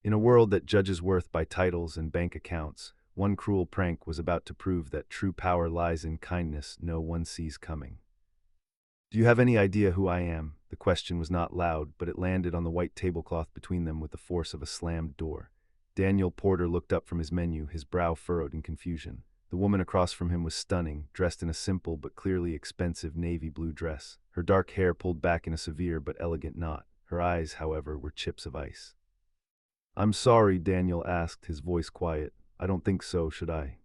In a world that judges worth by titles and bank accounts, one cruel prank was about to prove that true power lies in kindness no one sees coming. "Do you have any idea who I am?" The question was not loud, but it landed on the white tablecloth between them with the force of a slammed door. Daniel Porter looked up from his menu, his brow furrowed in confusion. The woman across from him was stunning, dressed in a simple but clearly expensive navy blue dress, her dark hair pulled back in a severe but elegant knot. Her eyes, however, were chips of ice. "I'm sorry," Daniel asked, his voice quiet. "I don't think so, should I?"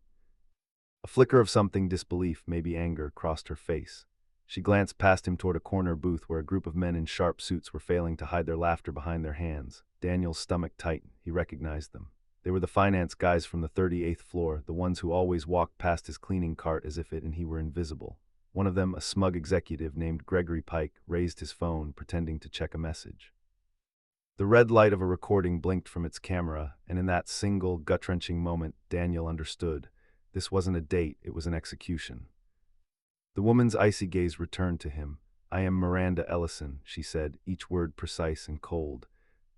A flicker of something, disbelief, maybe anger, crossed her face. She glanced past him toward a corner booth where a group of men in sharp suits were failing to hide their laughter behind their hands. Daniel's stomach tightened. He recognized them. They were the finance guys from the 38th floor, the ones who always walked past his cleaning cart as if it and he were invisible. One of them, a smug executive named Gregory Pike, raised his phone, pretending to check a message. The red light of a recording blinked from its camera, and in that single, gut-wrenching moment, Daniel understood. This wasn't a date, it was an execution. The woman's icy gaze returned to him. "I am Miranda Ellison," she said, each word precise and cold.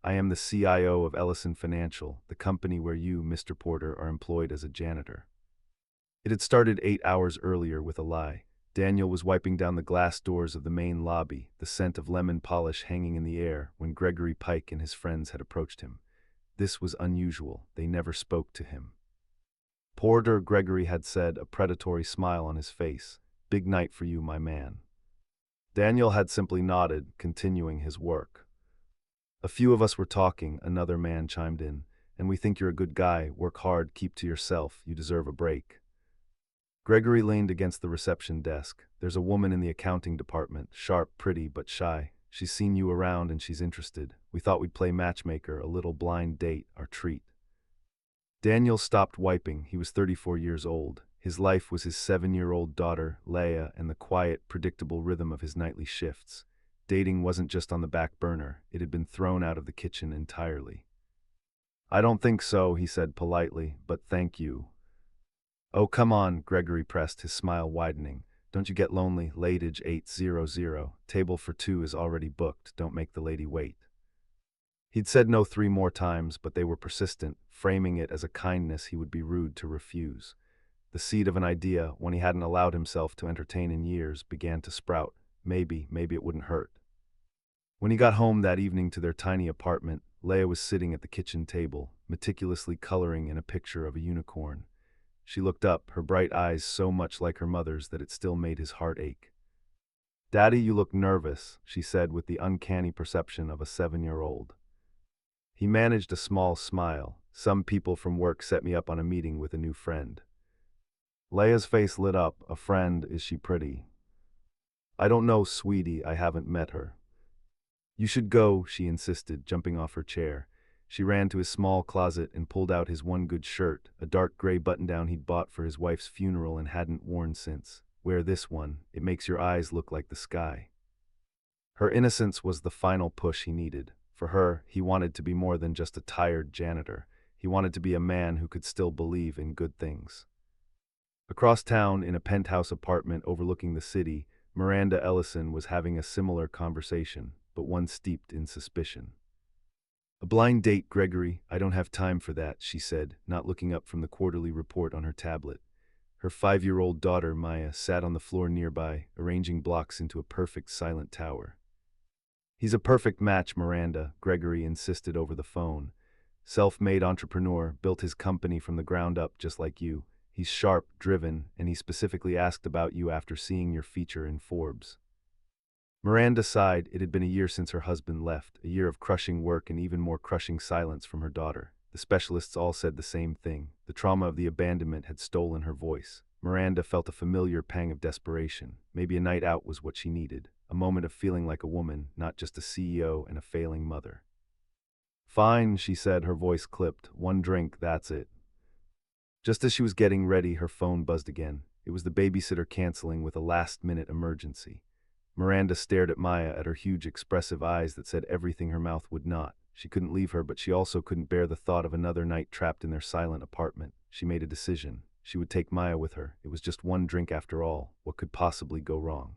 "I am the CIO of Ellison Financial, the company where you, Mr. Porter, are employed as a janitor." It had started 8 hours earlier with a lie. Daniel was wiping down the glass doors of the main lobby, the scent of lemon polish hanging in the air, when Gregory Pike and his friends had approached him. This was unusual. They never spoke to him. "Porter," Gregory had said, a predatory smile on his face. "Big night for you, my man." Daniel had simply nodded, continuing his work. "A few of us were talking," another man chimed in, "and we think you're a good guy. Work hard, keep to yourself. You deserve a break." Gregory leaned against the reception desk. "There's a woman in the accounting department, sharp, pretty, but shy. She's seen you around and she's interested. We thought we'd play matchmaker, a little blind date, our treat." Daniel stopped wiping. He was 34 years old. His life was his 7-year-old daughter, Leia, and the quiet, predictable rhythm of his nightly shifts. Dating wasn't just on the back burner. It had been thrown out of the kitchen entirely. "I don't think so," he said politely, "but thank you." "Oh, come on," Gregory pressed, his smile widening. "Don't you get lonely? Latage 800. Table for two is already booked. Don't make the lady wait." He'd said no 3 more times, but they were persistent, framing it as a kindness he would be rude to refuse. The seed of an idea, one he hadn't allowed himself to entertain in years, began to sprout. Maybe it wouldn't hurt. When he got home that evening to their tiny apartment, Leia was sitting at the kitchen table, meticulously coloring in a picture of a unicorn. She looked up, her bright eyes so much like her mother's that it still made his heart ache. "Daddy, you look nervous," she said with the uncanny perception of a 7-year-old. He managed a small smile. "Some people from work set me up on a meeting with a new friend." Leia's face lit up. "A friend? Is she pretty?" "I don't know, sweetie. I haven't met her." "You should go," she insisted, jumping off her chair. She ran to his small closet and pulled out his one good shirt, a dark gray button-down he'd bought for his wife's funeral and hadn't worn since. "Wear this one. It makes your eyes look like the sky." Her innocence was the final push he needed. For her, he wanted to be more than just a tired janitor. He wanted to be a man who could still believe in good things. Across town, in a penthouse apartment overlooking the city, Miranda Ellison was having a similar conversation, but one steeped in suspicion. "A blind date, Gregory? I don't have time for that," she said, not looking up from the quarterly report on her tablet. Her 5-year-old daughter, Maya, sat on the floor nearby, arranging blocks into a perfect silent tower. "He's a perfect match, Miranda," Gregory insisted over the phone. "Self-made entrepreneur, built his company from the ground up just like you. He's sharp, driven, and he specifically asked about you after seeing your feature in Forbes." Miranda sighed. It had been a year since her husband left, a year of crushing work and even more crushing silence from her daughter. The specialists all said the same thing. The trauma of the abandonment had stolen her voice. Miranda felt a familiar pang of desperation. Maybe a night out was what she needed, a moment of feeling like a woman, not just a CEO and a failing mother. "Fine," she said, her voice clipped. "One drink, that's it." Just as she was getting ready, her phone buzzed again. It was the babysitter canceling with a last-minute emergency. Miranda stared at Maya, at her huge, expressive eyes that said everything her mouth would not. She couldn't leave her, but she also couldn't bear the thought of another night trapped in their silent apartment. She made a decision. She would take Maya with her. It was just one drink after all. What could possibly go wrong?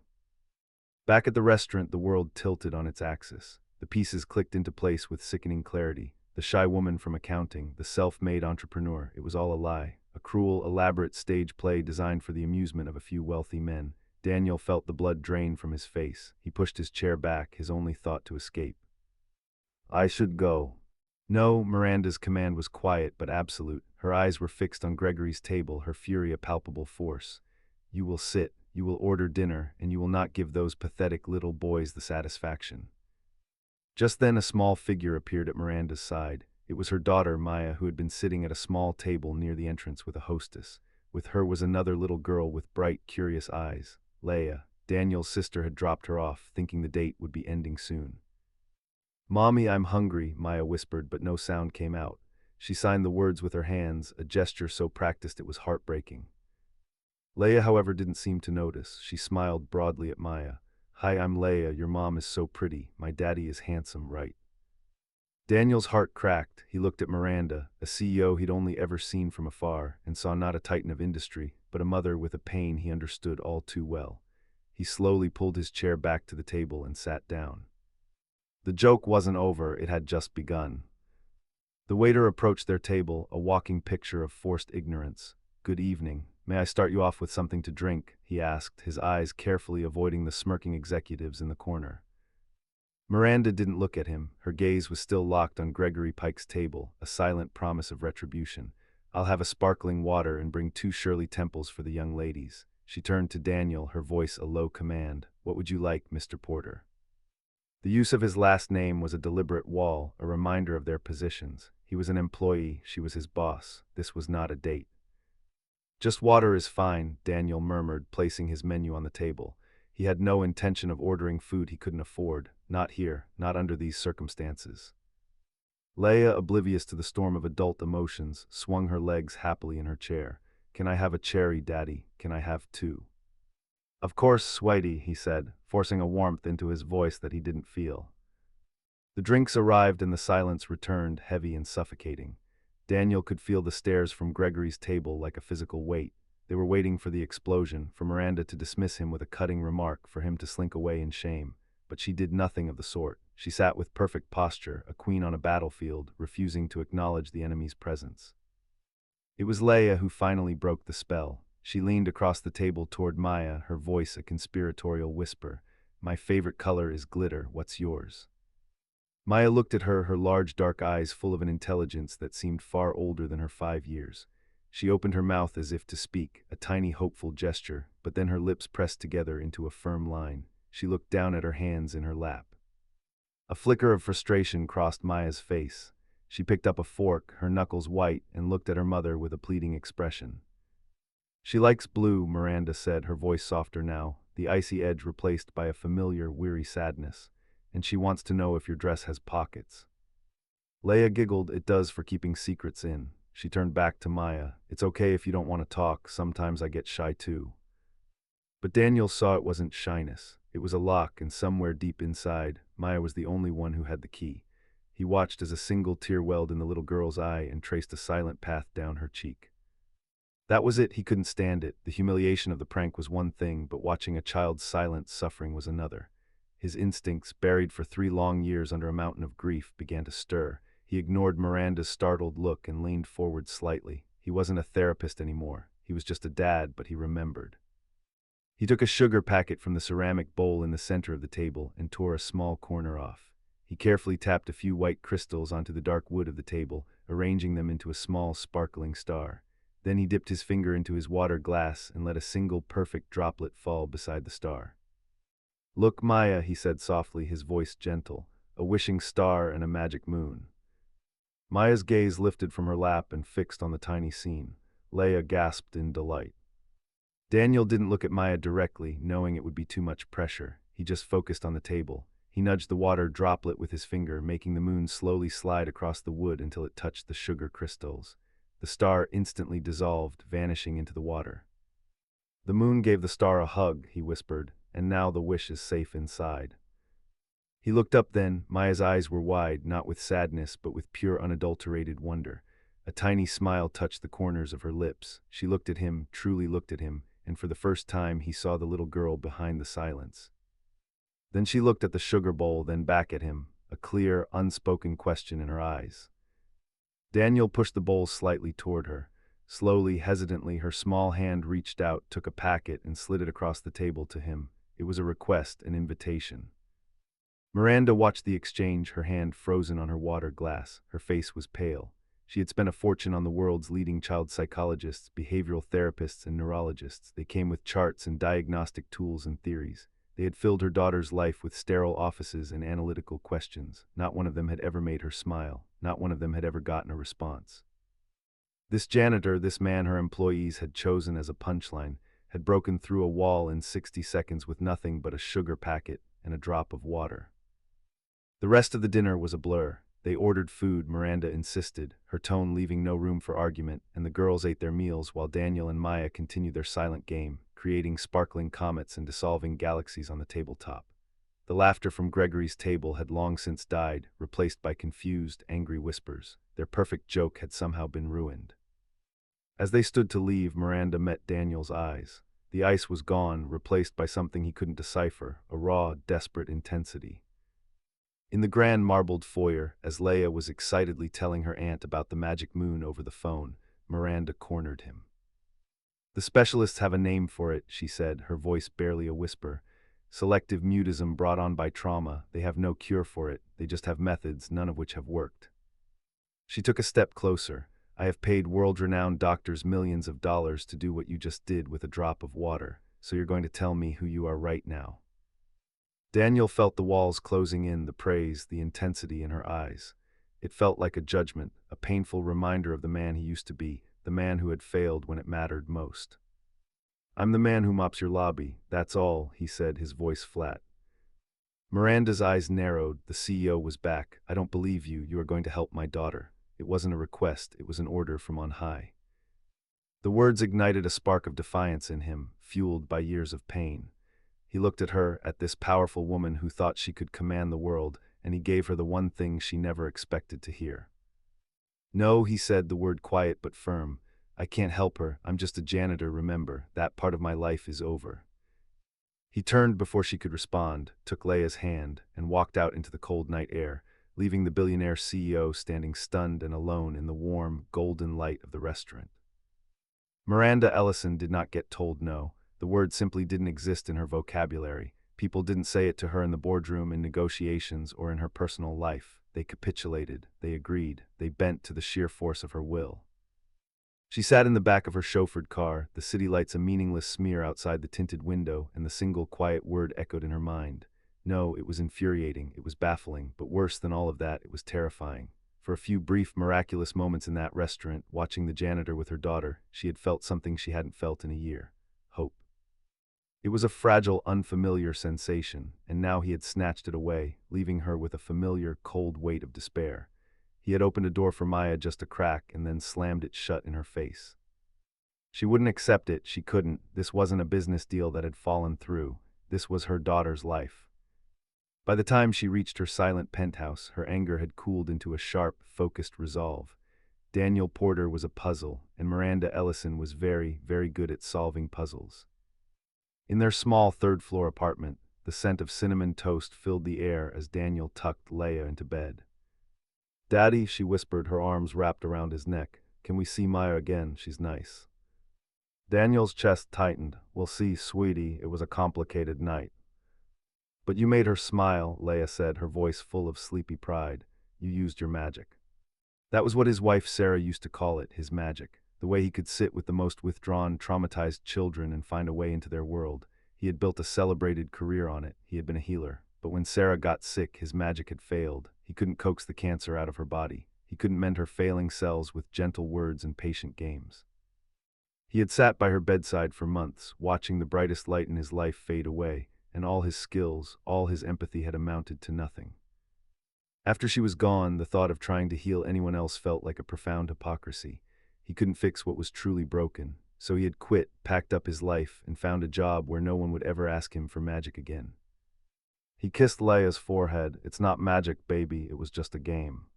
Back at the restaurant, the world tilted on its axis. The pieces clicked into place with sickening clarity. the shy woman from accounting, the self-made entrepreneur. It was all a lie, a cruel, elaborate stage play designed for the amusement of a few wealthy men. Daniel felt the blood drain from his face. He pushed his chair back, his only thought to escape. I should go. No, Miranda's command was quiet but absolute. Her eyes were fixed on Gregory's table, her fury a palpable force. You will sit, you will order dinner, and you will not give those pathetic little boys the satisfaction. Just then a small figure appeared at Miranda's side. It was her daughter, Maya, who had been sitting at a small table near the entrance with a hostess. With her was another little girl with bright, curious eyes, Leia. Daniel's sister had dropped her off, thinking the date would be ending soon. Mommy, I'm hungry, Maya whispered, but no sound came out. She signed the words with her hands, a gesture so practiced it was heartbreaking. Leia, however, didn't seem to notice. She smiled broadly at Maya. Hi, I'm Leia. Your mom is so pretty. My daddy is handsome, right? Daniel's heart cracked. He looked at Miranda, a CEO he'd only ever seen from afar, and saw not a titan of industry, but a mother with a pain he understood all too well. He slowly pulled his chair back to the table and sat down. The joke wasn't over, it had just begun. The waiter approached their table, a walking picture of forced ignorance. Good evening. May I start you off with something to drink? He asked, his eyes carefully avoiding the smirking executives in the corner. Miranda didn't look at him. Her gaze was still locked on Gregory Pike's table, a silent promise of retribution. I'll have a sparkling water and bring 2 Shirley Temples for the young ladies. She turned to Daniel, her voice a low command. What would you like, Mr. Porter? The use of his last name was a deliberate wall, a reminder of their positions. He was an employee, she was his boss. This was not a date. Just water is fine, Daniel murmured, placing his menu on the table. He had no intention of ordering food he couldn't afford. Not here, not under these circumstances. Leia, oblivious to the storm of adult emotions, swung her legs happily in her chair. Can I have a cherry, Daddy? Can I have 2? Of course, Whitey, he said, forcing a warmth into his voice that he didn't feel. The drinks arrived and the silence returned, heavy and suffocating. Daniel could feel the stares from Gregory's table like a physical weight. They were waiting for the explosion, for Miranda to dismiss him with a cutting remark, for him to slink away in shame. But she did nothing of the sort. She sat with perfect posture, a queen on a battlefield, refusing to acknowledge the enemy's presence. It was Leia who finally broke the spell. She leaned across the table toward Maya, her voice a conspiratorial whisper. My favorite color is glitter, what's yours? Maya looked at her, her large dark eyes full of an intelligence that seemed far older than her 5 years. She opened her mouth as if to speak, a tiny hopeful gesture, but then her lips pressed together into a firm line. She looked down at her hands in her lap. A flicker of frustration crossed Maya's face. She picked up a fork, her knuckles white, and looked at her mother with a pleading expression. She likes blue, Miranda said, her voice softer now, the icy edge replaced by a familiar, weary sadness. And she wants to know if your dress has pockets. Leia giggled. It does, for keeping secrets in. She turned back to Maya. It's okay if you don't want to talk, sometimes I get shy too. But Daniel saw it wasn't shyness. It was a lock, and somewhere deep inside, Maya was the only one who had the key. He watched as a single tear welled in the little girl's eye and traced a silent path down her cheek. That was it, he couldn't stand it. The humiliation of the prank was one thing, but watching a child's silent suffering was another. His instincts, buried for 3 long years under a mountain of grief, began to stir. He ignored Miranda's startled look and leaned forward slightly. He wasn't a therapist anymore. He was just a dad, but he remembered. He took a sugar packet from the ceramic bowl in the center of the table and tore a small corner off. He carefully tapped a few white crystals onto the dark wood of the table, arranging them into a small, sparkling star. Then he dipped his finger into his water glass and let a single perfect droplet fall beside the star. Look, Maya, he said softly, his voice gentle, a wishing star and a magic moon. Maya's gaze lifted from her lap and fixed on the tiny scene. Leia gasped in delight. Daniel didn't look at Maya directly, knowing it would be too much pressure. He just focused on the table. He nudged the water droplet with his finger, making the moon slowly slide across the wood until it touched the sugar crystals. The star instantly dissolved, vanishing into the water. The moon gave the star a hug, he whispered, and now the wish is safe inside. He looked up then. Maya's eyes were wide, not with sadness, but with pure unadulterated wonder. A tiny smile touched the corners of her lips. She looked at him, truly looked at him, and for the first time he saw the little girl behind the silence. Then she looked at the sugar bowl, then back at him, a clear, unspoken question in her eyes. Daniel pushed the bowl slightly toward her. Slowly, hesitantly, her small hand reached out, took a packet, and slid it across the table to him. It was a request, an invitation. Miranda watched the exchange, her hand frozen on her water glass. Her face was pale. She had spent a fortune on the world's leading child psychologists, behavioral therapists, and neurologists. They came with charts and diagnostic tools and theories. They had filled her daughter's life with sterile offices and analytical questions. Not one of them had ever made her smile. Not one of them had ever gotten a response. This janitor, this man her employees had chosen as a punchline, had broken through a wall in 60 seconds with nothing but a sugar packet and a drop of water. The rest of the dinner was a blur. They ordered food, Miranda insisted, her tone leaving no room for argument, and the girls ate their meals while Daniel and Maya continued their silent game, creating sparkling comets and dissolving galaxies on the tabletop. The laughter from Gregory's table had long since died, replaced by confused, angry whispers. Their perfect joke had somehow been ruined. As they stood to leave, Miranda met Daniel's eyes. The ice was gone, replaced by something he couldn't decipher, a raw, desperate intensity. In the grand marbled foyer, as Leia was excitedly telling her aunt about the magic moon over the phone, Miranda cornered him. "The specialists have a name for it," she said, her voice barely a whisper. "Selective mutism brought on by trauma. They have no cure for it. They just have methods, none of which have worked." She took a step closer. "I have paid world-renowned doctors millions of dollars to do what you just did with a drop of water, so you're going to tell me who you are right now." Daniel felt the walls closing in, the praise, the intensity in her eyes. It felt like a judgment, a painful reminder of the man he used to be, the man who had failed when it mattered most. "I'm the man who mops your lobby, that's all," he said, his voice flat. Miranda's eyes narrowed. The CEO was back. "I don't believe you. You are going to help my daughter." It wasn't a request, it was an order from on high. The words ignited a spark of defiance in him, fueled by years of pain. He looked at her, at this powerful woman who thought she could command the world, and he gave her the one thing she never expected to hear. "No," he said, the word quiet but firm. "I can't help her. I'm just a janitor, remember. That part of my life is over." He turned before she could respond, took Leia's hand, and walked out into the cold night air, leaving the billionaire CEO standing stunned and alone in the warm, golden light of the restaurant. Miranda Ellison did not get told no. The word simply didn't exist in her vocabulary. People didn't say it to her in the boardroom, in negotiations, or in her personal life. They capitulated, they agreed, they bent to the sheer force of her will. She sat in the back of her chauffeured car, the city lights a meaningless smear outside the tinted window, and the single quiet word echoed in her mind. No, it was infuriating, it was baffling, but worse than all of that, it was terrifying. For a few brief, miraculous moments in that restaurant, watching the janitor with her daughter, she had felt something she hadn't felt in a year. Hope. It was a fragile, unfamiliar sensation, and now he had snatched it away, leaving her with a familiar, cold weight of despair. He had opened a door for Maya just a crack and then slammed it shut in her face. She wouldn't accept it, she couldn't. This wasn't a business deal that had fallen through. This was her daughter's life. By the time she reached her silent penthouse, her anger had cooled into a sharp, focused resolve. Daniel Porter was a puzzle, and Miranda Ellison was very, very good at solving puzzles. In their small third-floor apartment, the scent of cinnamon toast filled the air as Daniel tucked Leia into bed. "Daddy," she whispered, her arms wrapped around his neck. "Can we see Maya again? She's nice." Daniel's chest tightened. "We'll see, sweetie. It was a complicated night." "But you made her smile," Leia said, her voice full of sleepy pride. "You used your magic." That was what his wife Sarah used to call it, his magic. The way he could sit with the most withdrawn, traumatized children and find a way into their world. He had built a celebrated career on it. He had been a healer. But when Sarah got sick, his magic had failed. He couldn't coax the cancer out of her body. He couldn't mend her failing cells with gentle words and patient games. He had sat by her bedside for months, watching the brightest light in his life fade away, and all his skills, all his empathy had amounted to nothing. After she was gone, the thought of trying to heal anyone else felt like a profound hypocrisy. He couldn't fix what was truly broken, so he had quit, packed up his life, and found a job where no one would ever ask him for magic again. He kissed Leia's forehead. "It's not magic, baby, it was just a game."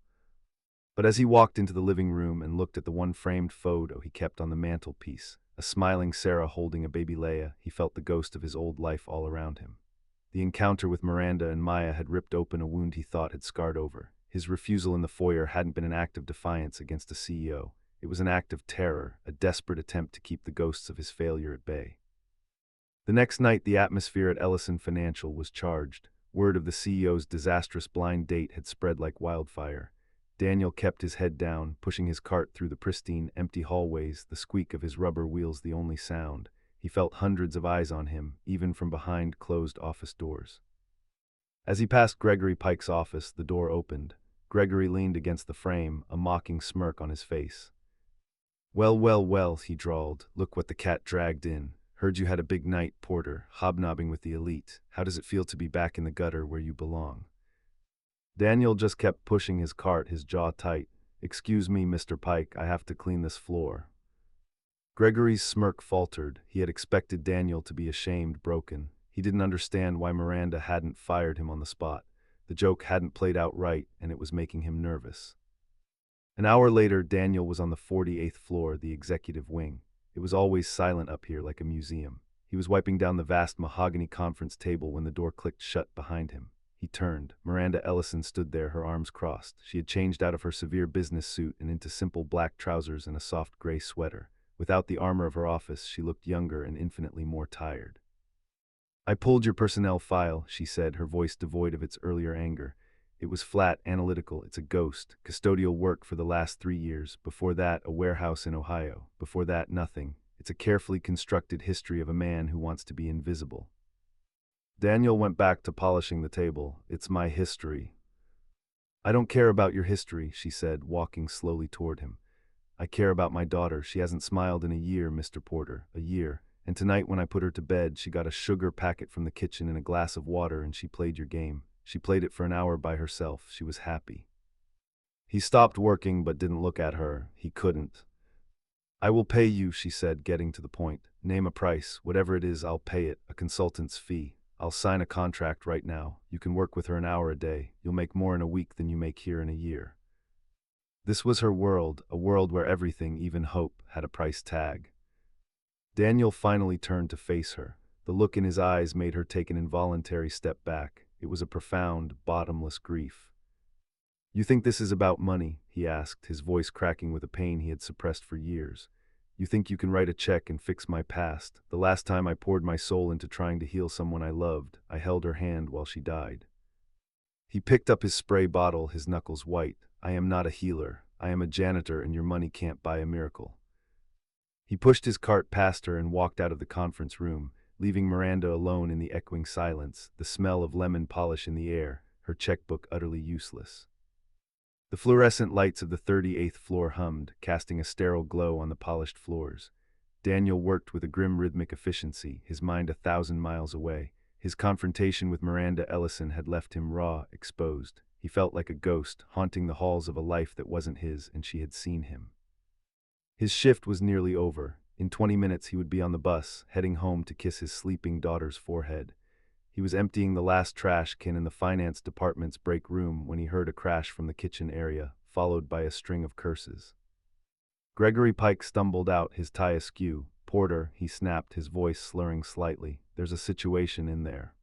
But as he walked into the living room and looked at the one framed photo he kept on the mantelpiece, a smiling Sarah holding a baby Leia, he felt the ghost of his old life all around him. The encounter with Miranda and Maya had ripped open a wound he thought had scarred over. His refusal in the foyer hadn't been an act of defiance against a CEO. It was an act of terror, a desperate attempt to keep the ghosts of his failure at bay. The next night, the atmosphere at Ellison Financial was charged. Word of the CEO's disastrous blind date had spread like wildfire. Daniel kept his head down, pushing his cart through the pristine, empty hallways, the squeak of his rubber wheels the only sound. He felt hundreds of eyes on him, even from behind closed office doors. As he passed Gregory Pike's office, the door opened. Gregory leaned against the frame, a mocking smirk on his face. "Well, well, well," he drawled. "Look what the cat dragged in. Heard you had a big night, Porter, hobnobbing with the elite. How does it feel to be back in the gutter where you belong?" Daniel just kept pushing his cart, his jaw tight. "Excuse me, Mr. Pike, I have to clean this floor." Gregory's smirk faltered. He had expected Daniel to be ashamed, broken. He didn't understand why Miranda hadn't fired him on the spot. The joke hadn't played out right, and it was making him nervous. An hour later, Daniel was on the 48th floor, the executive wing. It was always silent up here, like a museum. He was wiping down the vast mahogany conference table when the door clicked shut behind him. He turned. Miranda Ellison stood there, her arms crossed. She had changed out of her severe business suit and into simple black trousers and a soft gray sweater. Without the armor of her office, she looked younger and infinitely more tired. "I pulled your personnel file," she said, her voice devoid of its earlier anger. It was flat, analytical. "It's a ghost. Custodial work for the last 3 years. Before that, a warehouse in Ohio. Before that, nothing. It's a carefully constructed history of a man who wants to be invisible." Daniel went back to polishing the table. "It's my history." "I don't care about your history," she said, walking slowly toward him. "I care about my daughter. She hasn't smiled in a year, Mr. Porter. A year. And tonight when I put her to bed, she got a sugar packet from the kitchen and a glass of water, and she played your game. She played it for an hour by herself. She was happy." He stopped working but didn't look at her. He couldn't. "I will pay you," she said, getting to the point. "Name a price. Whatever it is, I'll pay it. A consultant's fee. I'll sign a contract right now. You can work with her an hour a day. You'll make more in a week than you make here in a year." This was her world, a world where everything, even hope, had a price tag. Daniel finally turned to face her. The look in his eyes made her take an involuntary step back. It was a profound, bottomless grief. "You think this is about money?" he asked, his voice cracking with a pain he had suppressed for years. "You think you can write a check and fix my past? The last time I poured my soul into trying to heal someone I loved, I held her hand while she died." He picked up his spray bottle, his knuckles white. "I am not a healer. I am a janitor, and your money can't buy a miracle." He pushed his cart past her and walked out of the conference room, leaving Miranda alone in the echoing silence, the smell of lemon polish in the air, her checkbook utterly useless. The fluorescent lights of the 38th floor hummed, casting a sterile glow on the polished floors. Daniel worked with a grim rhythmic efficiency, his mind 1,000 miles away. His confrontation with Miranda Ellison had left him raw, exposed. He felt like a ghost, haunting the halls of a life that wasn't his, and she had seen him. His shift was nearly over. In 20 minutes he would be on the bus, heading home to kiss his sleeping daughter's forehead. He was emptying the last trash can in the finance department's break room when he heard a crash from the kitchen area, followed by a string of curses. Gregory Pike stumbled out, his tie askew. "Porter," he snapped, his voice slurring slightly. "There's a situation in there."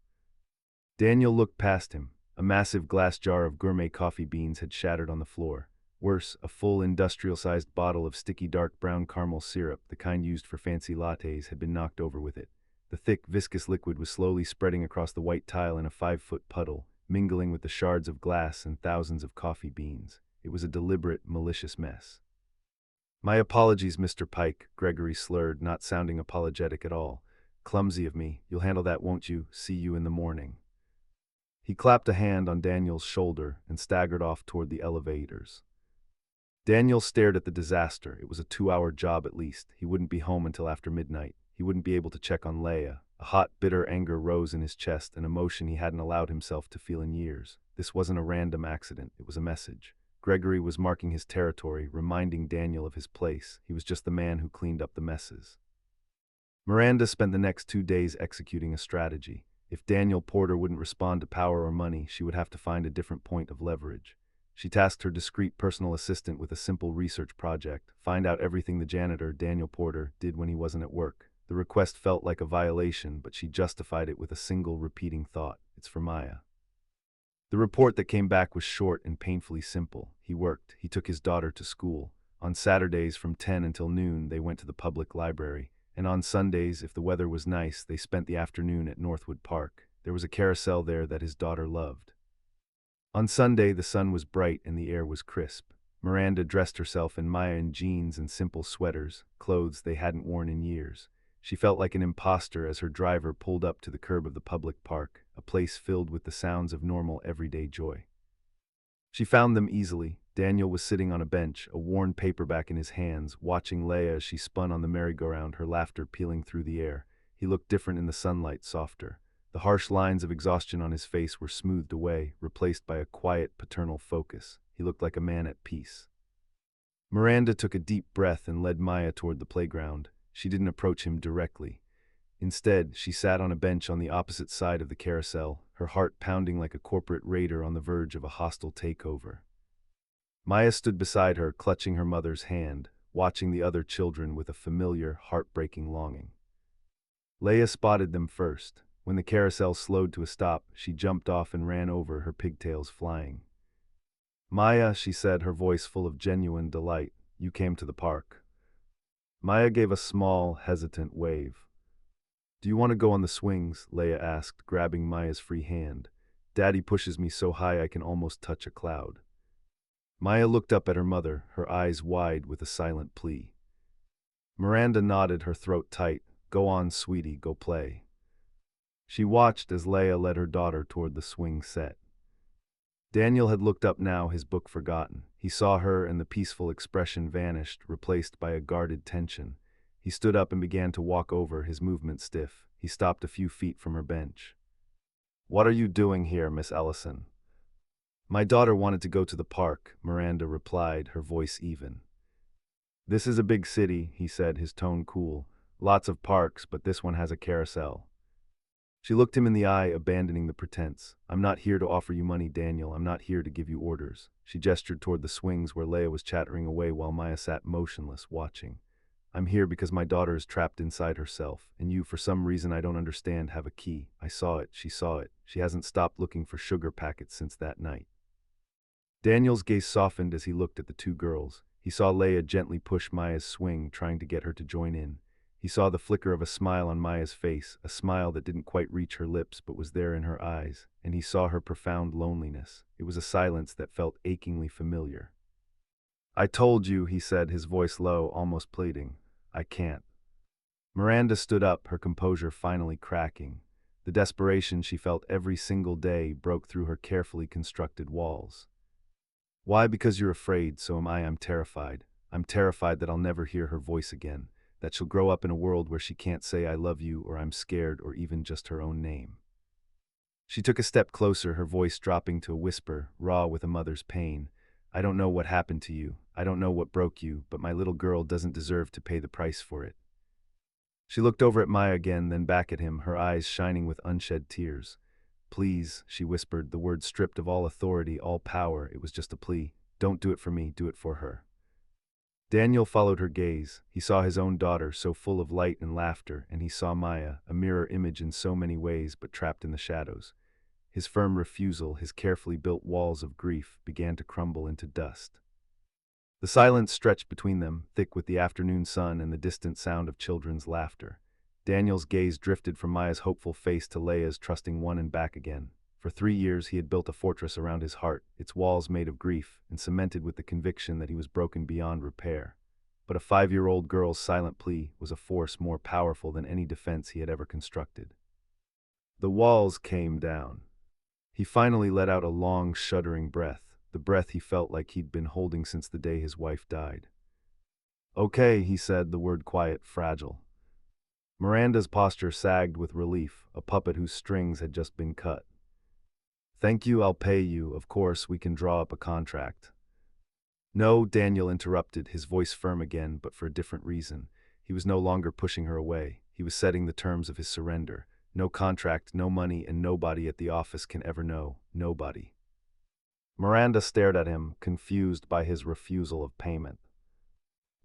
Daniel looked past him. A massive glass jar of gourmet coffee beans had shattered on the floor. Worse, a full industrial-sized bottle of sticky dark brown caramel syrup, the kind used for fancy lattes, had been knocked over with it. The thick, viscous liquid was slowly spreading across the white tile in a 5-foot puddle, mingling with the shards of glass and thousands of coffee beans. It was a deliberate, malicious mess. "My apologies, Mr. Pike," Gregory slurred, not sounding apologetic at all. "Clumsy of me. You'll handle that, won't you? See you in the morning." He clapped a hand on Daniel's shoulder and staggered off toward the elevators. Daniel stared at the disaster. It was a 2-hour job at least. He wouldn't be home until after midnight. He wouldn't be able to check on Leia. A hot, bitter anger rose in his chest, an emotion he hadn't allowed himself to feel in years. This wasn't a random accident. It was a message. Gregory was marking his territory, reminding Daniel of his place. He was just the man who cleaned up the messes. Miranda spent the next 2 days executing a strategy. If Daniel Porter wouldn't respond to power or money, she would have to find a different point of leverage. She tasked her discreet personal assistant with a simple research project: find out everything the janitor, Daniel Porter, did when he wasn't at work. The request felt like a violation, but she justified it with a single repeating thought: "It's for Maya." The report that came back was short and painfully simple. He worked. He took his daughter to school. On Saturdays from 10 until noon, they went to the public library. And on Sundays, if the weather was nice, they spent the afternoon at Northwood Park. There was a carousel there that his daughter loved. On Sunday, the sun was bright and the air was crisp. Miranda dressed herself in Mayan jeans and simple sweaters, clothes they hadn't worn in years. She felt like an imposter as her driver pulled up to the curb of the public park, a place filled with the sounds of normal everyday joy. She found them easily. Daniel was sitting on a bench, a worn paperback in his hands, watching Leia as she spun on the merry-go-round, her laughter pealing through the air. He looked different in the sunlight, softer. The harsh lines of exhaustion on his face were smoothed away, replaced by a quiet, paternal focus. He looked like a man at peace. Miranda took a deep breath and led Maya toward the playground. She didn't approach him directly. Instead, she sat on a bench on the opposite side of the carousel, her heart pounding like a corporate raider on the verge of a hostile takeover. Maya stood beside her, clutching her mother's hand, watching the other children with a familiar, heartbreaking longing. Leia spotted them first. When the carousel slowed to a stop, she jumped off and ran over, her pigtails flying. "Maya," she said, her voice full of genuine delight, "you came to the park." Maya gave a small, hesitant wave. "Do you want to go on the swings?" Leia asked, grabbing Maya's free hand. "Daddy pushes me so high I can almost touch a cloud." Maya looked up at her mother, her eyes wide with a silent plea. Miranda nodded, her throat tight. "Go on, sweetie, go play." She watched as Leia led her daughter toward the swing set. Daniel had looked up now, his book forgotten. He saw her and the peaceful expression vanished, replaced by a guarded tension. He stood up and began to walk over, his movement stiff. He stopped a few feet from her bench. "What are you doing here, Miss Ellison?" "My daughter wanted to go to the park," Miranda replied, her voice even. "This is a big city," he said, his tone cool. "Lots of parks, but this one has a carousel." She looked him in the eye, abandoning the pretense. "I'm not here to offer you money, Daniel. I'm not here to give you orders." She gestured toward the swings where Leia was chattering away while Maya sat motionless, watching. "I'm here because my daughter is trapped inside herself, and you, for some reason I don't understand, have a key. I saw it. She saw it. She hasn't stopped looking for sugar packets since that night." Daniel's gaze softened as he looked at the two girls. He saw Leia gently push Maya's swing, trying to get her to join in. He saw the flicker of a smile on Maya's face, a smile that didn't quite reach her lips but was there in her eyes, and he saw her profound loneliness. It was a silence that felt achingly familiar. "I told you," he said, his voice low, almost pleading. "I can't." Miranda stood up, her composure finally cracking. The desperation she felt every single day broke through her carefully constructed walls. "Why? Because you're afraid, so am I. I'm terrified. I'm terrified that I'll never hear her voice again, that she'll grow up in a world where she can't say I love you or I'm scared or even just her own name." She took a step closer, her voice dropping to a whisper, raw with a mother's pain. "I don't know what happened to you. I don't know what broke you, but my little girl doesn't deserve to pay the price for it." She looked over at Maya again, then back at him, her eyes shining with unshed tears. "Please," she whispered, the words stripped of all authority, all power. It was just a plea. "Don't do it for me, do it for her." Daniel followed her gaze. He saw his own daughter, so full of light and laughter, and he saw Maya, a mirror image in so many ways but trapped in the shadows. His firm refusal, his carefully built walls of grief, began to crumble into dust. The silence stretched between them, thick with the afternoon sun and the distant sound of children's laughter. Daniel's gaze drifted from Maya's hopeful face to Leia's trusting one and back again. For 3 years he had built a fortress around his heart, its walls made of grief, and cemented with the conviction that he was broken beyond repair. But a 5-year-old girl's silent plea was a force more powerful than any defense he had ever constructed. The walls came down. He finally let out a long, shuddering breath, the breath he felt like he'd been holding since the day his wife died. "Okay," he said, the word quiet, fragile. Miranda's posture sagged with relief, a puppet whose strings had just been cut. "Thank you, I'll pay you. Of course, we can draw up a contract." "No," Daniel interrupted, his voice firm again, but for a different reason. He was no longer pushing her away. He was setting the terms of his surrender. No contract, no money, and nobody at the office can ever know. Nobody. Miranda stared at him, confused by his refusal of payment.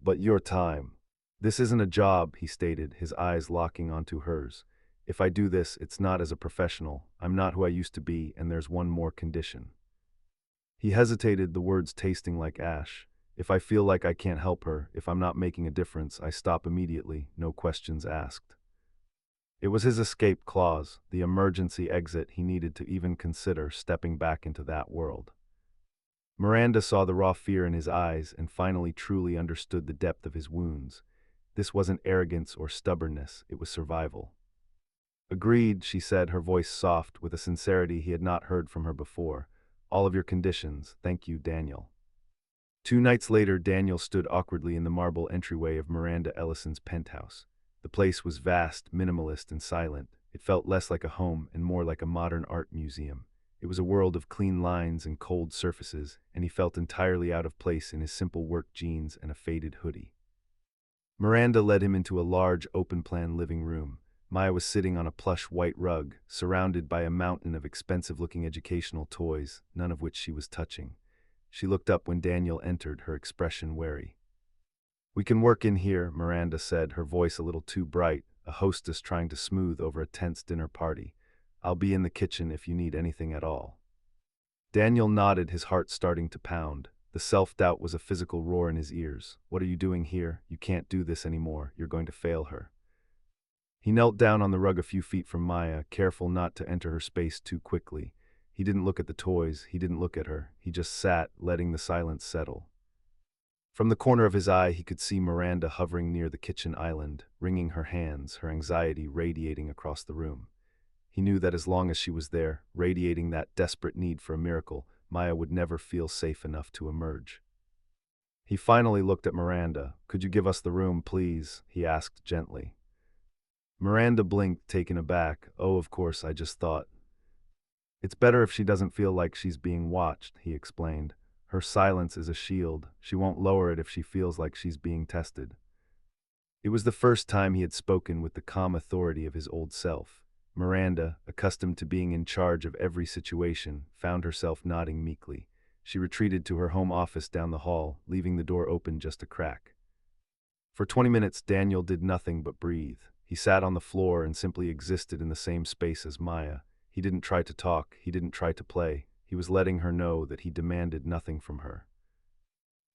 "But your time." "This isn't a job," he stated, his eyes locking onto hers. If I do this, it's not as a professional. I'm not who I used to be, and there's one more condition. He hesitated, the words tasting like ash. If I feel like I can't help her, if I'm not making a difference, I stop immediately, no questions asked. It was his escape clause, the emergency exit he needed to even consider stepping back into that world. Miranda saw the raw fear in his eyes and finally truly understood the depth of his wounds. This wasn't arrogance or stubbornness, it was survival. Agreed, she said, her voice soft, with a sincerity he had not heard from her before. All of your conditions, thank you, Daniel. 2 nights later, Daniel stood awkwardly in the marble entryway of Miranda Ellison's penthouse. The place was vast, minimalist, and silent. It felt less like a home and more like a modern art museum. It was a world of clean lines and cold surfaces, and he felt entirely out of place in his simple work jeans and a faded hoodie. Miranda led him into a large, open-plan living room. Maya was sitting on a plush white rug, surrounded by a mountain of expensive-looking educational toys, none of which she was touching. She looked up when Daniel entered, her expression wary. "We can work in here," Miranda said, her voice a little too bright, a hostess trying to smooth over a tense dinner party. "I'll be in the kitchen if you need anything at all." Daniel nodded, his heart starting to pound. The self-doubt was a physical roar in his ears. "What are you doing here? You can't do this anymore. You're going to fail her." He knelt down on the rug a few feet from Maya, careful not to enter her space too quickly. He didn't look at the toys, he didn't look at her. He just sat, letting the silence settle. From the corner of his eye, he could see Miranda hovering near the kitchen island, wringing her hands, her anxiety radiating across the room. He knew that as long as she was there, radiating that desperate need for a miracle, Maya would never feel safe enough to emerge. He finally looked at Miranda. "Could you give us the room, please?" he asked gently. Miranda blinked, taken aback. "Oh, of course, I just thought." "It's better if she doesn't feel like she's being watched," he explained. "Her silence is a shield. She won't lower it if she feels like she's being tested." It was the first time he had spoken with the calm authority of his old self. Miranda, accustomed to being in charge of every situation, found herself nodding meekly. She retreated to her home office down the hall, leaving the door open just a crack. For 20 minutes, Daniel did nothing but breathe. He sat on the floor and simply existed in the same space as Maya. He didn't try to talk, he didn't try to play. He was letting her know that he demanded nothing from her.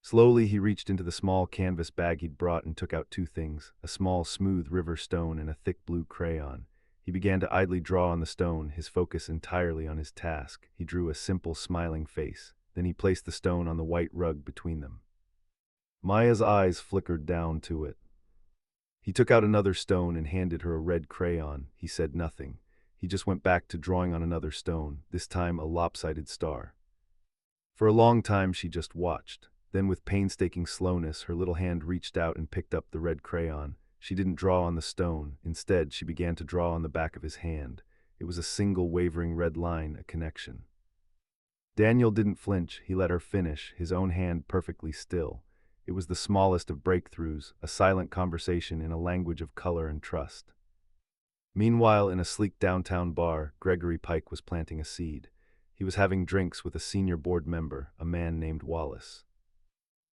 Slowly, he reached into the small canvas bag he'd brought and took out 2 things, a small, smooth river stone and a thick blue crayon. He began to idly draw on the stone, his focus entirely on his task. He drew a simple, smiling face. Then he placed the stone on the white rug between them. Maya's eyes flickered down to it. He took out another stone and handed her a red crayon. He said nothing. He just went back to drawing on another stone, this time a lopsided star. For a long time she just watched. Then with painstaking slowness, her little hand reached out and picked up the red crayon. She didn't draw on the stone. Instead, she began to draw on the back of his hand. It was a single wavering red line, a connection. Daniel didn't flinch. He let her finish, his own hand perfectly still. It was the smallest of breakthroughs, a silent conversation in a language of color and trust. Meanwhile, in a sleek downtown bar, Gregory Pike was planting a seed. He was having drinks with a senior board member, a man named Wallace.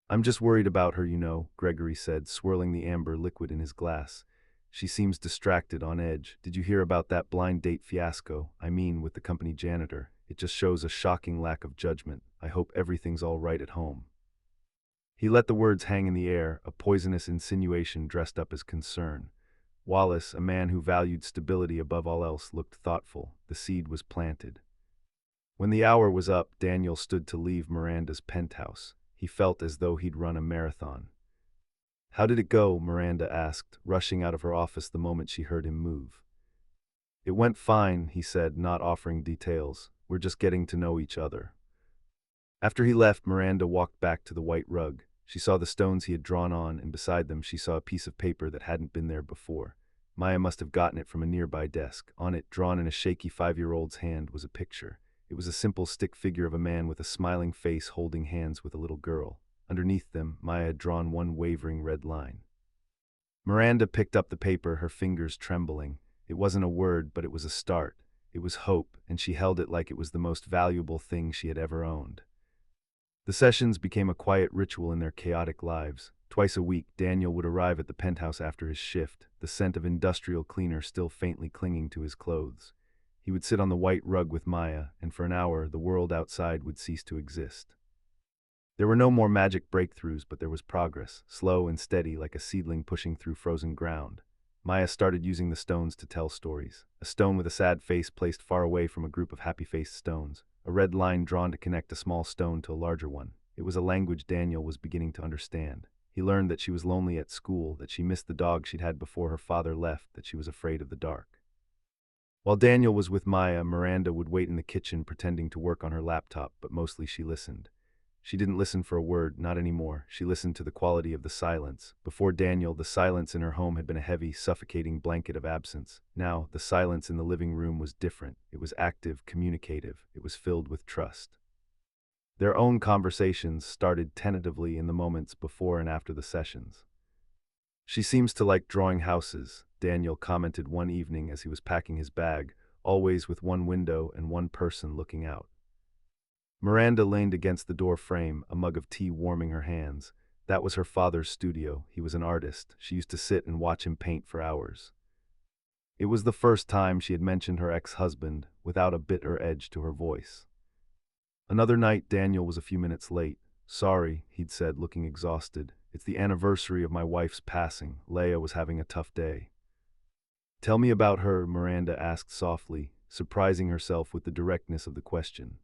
"I'm just worried about her, you know," Gregory said, swirling the amber liquid in his glass. "She seems distracted, on edge. Did you hear about that blind date fiasco? I mean, with the company janitor. It just shows a shocking lack of judgment. I hope everything's all right at home." He let the words hang in the air, a poisonous insinuation dressed up as concern. Wallace, a man who valued stability above all else, looked thoughtful. The seed was planted. When the hour was up, Daniel stood to leave Miranda's penthouse. He felt as though he'd run a marathon. "How did it go?" Miranda asked, rushing out of her office the moment she heard him move. "It went fine," he said, not offering details. "We're just getting to know each other." After he left, Miranda walked back to the white rug. She saw the stones he had drawn on, and beside them she saw a piece of paper that hadn't been there before. Maya must have gotten it from a nearby desk. On it, drawn in a shaky 5-year-old's hand, was a picture. It was a simple stick figure of a man with a smiling face holding hands with a little girl. Underneath them, Maya had drawn one wavering red line. Miranda picked up the paper, her fingers trembling. It wasn't a word, but it was a start. It was hope, and she held it like it was the most valuable thing she had ever owned. The sessions became a quiet ritual in their chaotic lives. Twice a week, Daniel would arrive at the penthouse after his shift, the scent of industrial cleaner still faintly clinging to his clothes. He would sit on the white rug with Maya, and for an hour, the world outside would cease to exist. There were no more magic breakthroughs, but there was progress, slow and steady like a seedling pushing through frozen ground. Maya started using the stones to tell stories. A stone with a sad face placed far away from a group of happy-faced stones. A red line drawn to connect a small stone to a larger one. It was a language Daniel was beginning to understand. He learned that she was lonely at school, that she missed the dog she'd had before her father left, that she was afraid of the dark. While Daniel was with Maya, Miranda would wait in the kitchen pretending to work on her laptop, but mostly she listened. She didn't listen for a word, not anymore. She listened to the quality of the silence. Before Daniel, the silence in her home had been a heavy, suffocating blanket of absence. Now, the silence in the living room was different. It was active, communicative. It was filled with trust. Their own conversations started tentatively in the moments before and after the sessions. "She seems to like drawing houses," Daniel commented one evening as he was packing his bag, always with one window and one person looking out. Miranda leaned against the door frame, a mug of tea warming her hands. That was her father's studio. He was an artist. She used to sit and watch him paint for hours. It was the first time she had mentioned her ex-husband, without a bitter edge to her voice. Another night, Daniel was a few minutes late. "Sorry," he'd said, looking exhausted. "It's the anniversary of my wife's passing. Leia was having a tough day." "Tell me about her," Miranda asked softly, surprising herself with the directness of the question.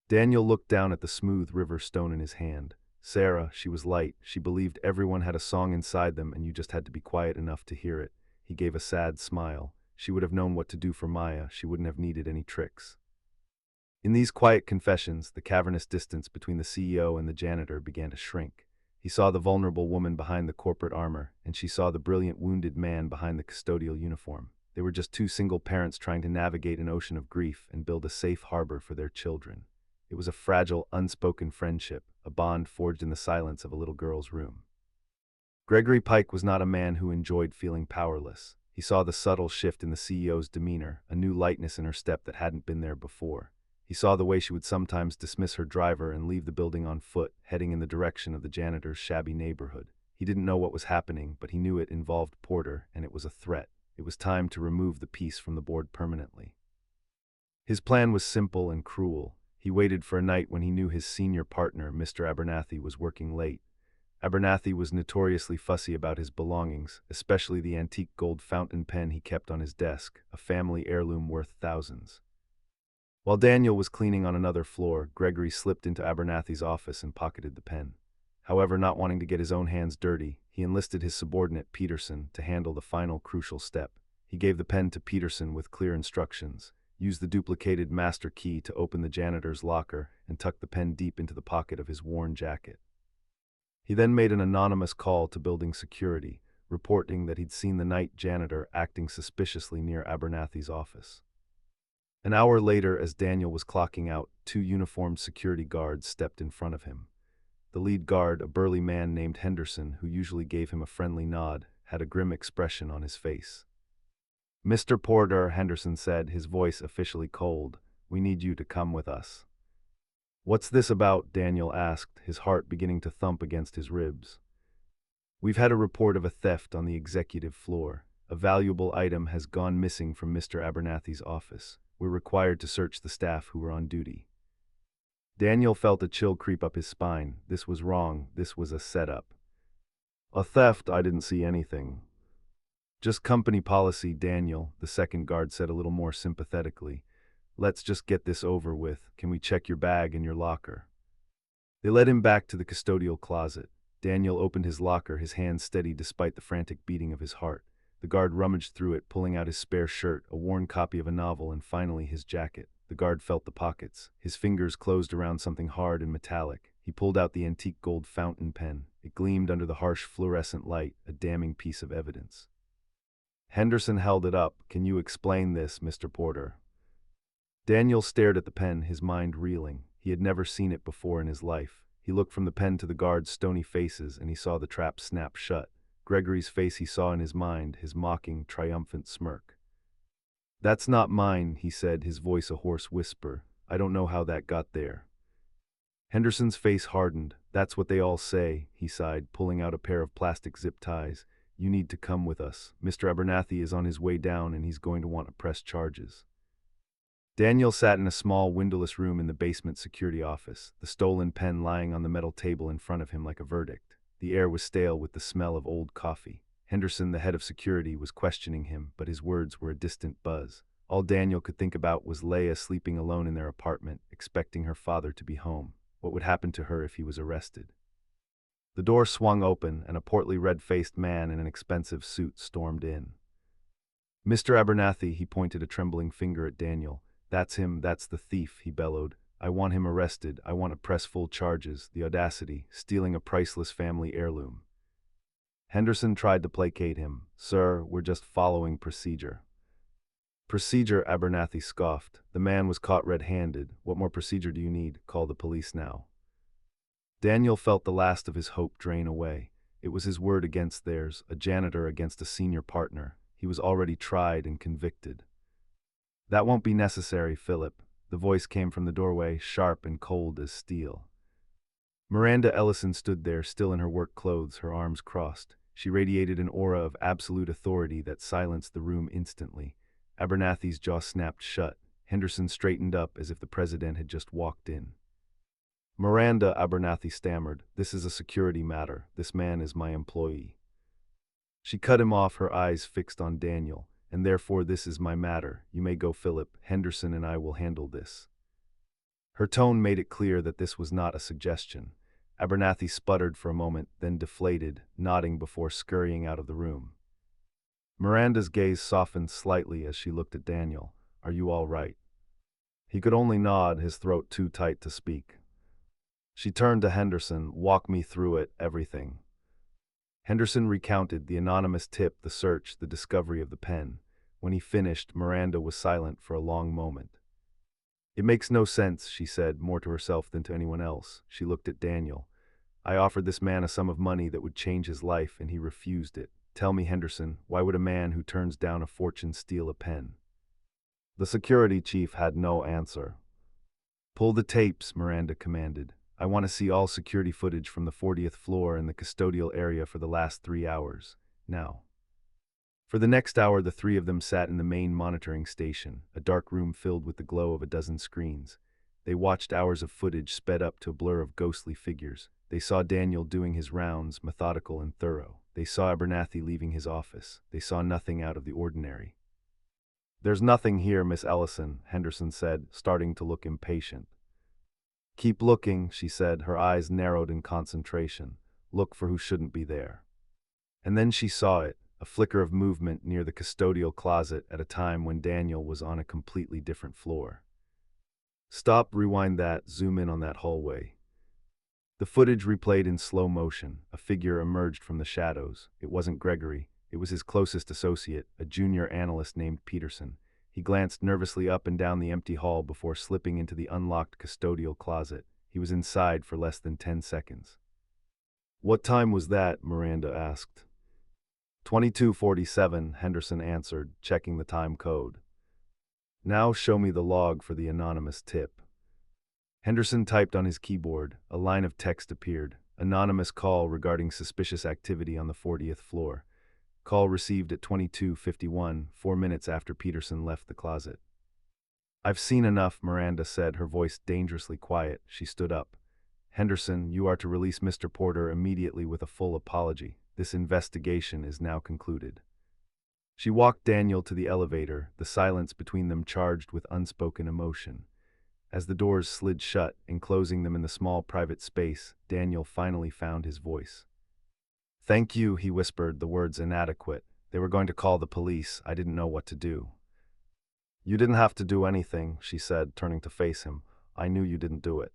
Daniel looked down at the smooth river stone in his hand. "Sarah, she was light. She believed everyone had a song inside them and you just had to be quiet enough to hear it." He gave a sad smile. She would have known what to do for Maya. She wouldn't have needed any tricks. In these quiet confessions, the cavernous distance between the CEO and the janitor began to shrink. He saw the vulnerable woman behind the corporate armor, and she saw the brilliant wounded man behind the custodial uniform. They were just two single parents trying to navigate an ocean of grief and build a safe harbor for their children. It was a fragile, unspoken friendship, a bond forged in the silence of a little girl's room. Gregory Pike was not a man who enjoyed feeling powerless. He saw the subtle shift in the CEO's demeanor, a new lightness in her step that hadn't been there before. He saw the way she would sometimes dismiss her driver and leave the building on foot, heading in the direction of the janitor's shabby neighborhood. He didn't know what was happening, but he knew it involved Porter, and it was a threat. It was time to remove the piece from the board permanently. His plan was simple and cruel. He waited for a night when he knew his senior partner, Mr. Abernathy, was working late. Abernathy was notoriously fussy about his belongings, especially the antique gold fountain pen he kept on his desk, a family heirloom worth thousands. While Daniel was cleaning on another floor, Gregory slipped into Abernathy's office and pocketed the pen. However, not wanting to get his own hands dirty, he enlisted his subordinate, Peterson, to handle the final crucial step. He gave the pen to Peterson with clear instructions. Use the duplicated master key to open the janitor's locker and tuck the pen deep into the pocket of his worn jacket. He then made an anonymous call to building security, reporting that he'd seen the night janitor acting suspiciously near Abernathy's office. An hour later, as Daniel was clocking out, two uniformed security guards stepped in front of him. The lead guard, a burly man named Henderson, who usually gave him a friendly nod, had a grim expression on his face. "Mr. Porter," Henderson said, his voice officially cold, "we need you to come with us." "What's this about?" Daniel asked, his heart beginning to thump against his ribs. "We've had a report of a theft on the executive floor. A valuable item has gone missing from Mr. Abernathy's office. We're required to search the staff who were on duty." Daniel felt a chill creep up his spine. This was wrong. This was a setup. "A theft? I didn't see anything." "Just company policy, Daniel," the second guard said a little more sympathetically. "Let's just get this over with. Can we check your bag and your locker?" They led him back to the custodial closet. Daniel opened his locker, his hands steady despite the frantic beating of his heart. The guard rummaged through it, pulling out his spare shirt, a worn copy of a novel, and finally his jacket. The guard felt the pockets. His fingers closed around something hard and metallic. He pulled out the antique gold fountain pen. It gleamed under the harsh fluorescent light, a damning piece of evidence. Henderson held it up. "Can you explain this, Mr. Porter?" Daniel stared at the pen, his mind reeling. He had never seen it before in his life. He looked from the pen to the guards' stony faces, and he saw the trap snap shut. Gregory's face he saw in his mind, his mocking, triumphant smirk. "That's not mine," he said, his voice a hoarse whisper. "I don't know how that got there." Henderson's face hardened. That's what they all say, he sighed, pulling out a pair of plastic zip ties. You need to come with us. Mr. Abernathy is on his way down and he's going to want to press charges. Daniel sat in a small, windowless room in the basement security office, the stolen pen lying on the metal table in front of him like a verdict. The air was stale with the smell of old coffee. Henderson, the head of security, was questioning him, but his words were a distant buzz. All Daniel could think about was Leia sleeping alone in their apartment, expecting her father to be home. What would happen to her if he was arrested? The door swung open, and a portly, red-faced man in an expensive suit stormed in. Mr. Abernathy, he pointed a trembling finger at Daniel. That's him, that's the thief, he bellowed. I want him arrested. I want to press full charges. The audacity, stealing a priceless family heirloom. Henderson tried to placate him. Sir, we're just following procedure. Procedure, Abernathy scoffed. The man was caught red-handed. What more procedure do you need? Call the police now. Daniel felt the last of his hope drain away. It was his word against theirs, a janitor against a senior partner. He was already tried and convicted. That won't be necessary, Philip. The voice came from the doorway, sharp and cold as steel. Miranda Ellison stood there, still in her work clothes, her arms crossed. She radiated an aura of absolute authority that silenced the room instantly. Abernathy's jaw snapped shut. Henderson straightened up as if the president had just walked in. Miranda, Abernathy stammered, this is a security matter. This man is my employee. She cut him off, her eyes fixed on Daniel. And therefore this is my matter. You may go, Philip. Henderson and I will handle this. Her tone made it clear that this was not a suggestion. Abernathy sputtered for a moment, then deflated, nodding before scurrying out of the room. Miranda's gaze softened slightly as she looked at Daniel. Are you all right? He could only nod, his throat too tight to speak. She turned to Henderson. Walk me through it, everything. Henderson recounted the anonymous tip, the search, the discovery of the pen. When he finished, Miranda was silent for a long moment. It makes no sense, she said, more to herself than to anyone else. She looked at Daniel. I offered this man a sum of money that would change his life, and he refused it. Tell me, Henderson, why would a man who turns down a fortune steal a pen? The security chief had no answer. Pull the tapes, Miranda commanded. I want to see all security footage from the 40th floor and the custodial area for the last 3 hours. Now. For the next hour, the three of them sat in the main monitoring station, a dark room filled with the glow of a dozen screens. They watched hours of footage sped up to a blur of ghostly figures. They saw Daniel doing his rounds, methodical and thorough. They saw Abernathy leaving his office. They saw nothing out of the ordinary. There's nothing here, Miss Ellison, Henderson said, starting to look impatient. Keep looking, she said, her eyes narrowed in concentration. Look for who shouldn't be there. And then she saw it, a flicker of movement near the custodial closet at a time when Daniel was on a completely different floor. Stop, rewind that, zoom in on that hallway. The footage replayed in slow motion. A figure emerged from the shadows. It wasn't Gregory. It was his closest associate, a junior analyst named Peterson. He glanced nervously up and down the empty hall before slipping into the unlocked custodial closet. He was inside for less than 10 seconds. What time was that? Miranda asked. 22:47, Henderson answered, checking the time code. Now show me the log for the anonymous tip. Henderson typed on his keyboard. A line of text appeared. Anonymous call regarding suspicious activity on the 40th floor. Call received at 22:51, 4 minutes after Peterson left the closet. I've seen enough, Miranda said, her voice dangerously quiet. She stood up. Henderson, you are to release Mr. Porter immediately with a full apology. This investigation is now concluded. She walked Daniel to the elevator, the silence between them charged with unspoken emotion. As the doors slid shut, enclosing them in the small private space, Daniel finally found his voice. Thank you, he whispered, the words inadequate. They were going to call the police. I didn't know what to do. You didn't have to do anything, she said, turning to face him. I knew you didn't do it.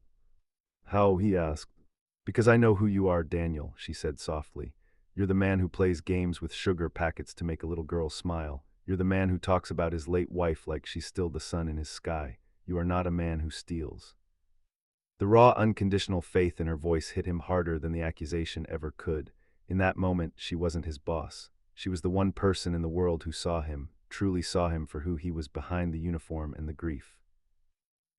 How? He asked. Because I know who you are, Daniel, she said softly. You're the man who plays games with sugar packets to make a little girl smile. You're the man who talks about his late wife like she's still the sun in his sky. You are not a man who steals. The raw, unconditional faith in her voice hit him harder than the accusation ever could. In that moment, she wasn't his boss. She was the one person in the world who saw him, truly saw him for who he was behind the uniform and the grief.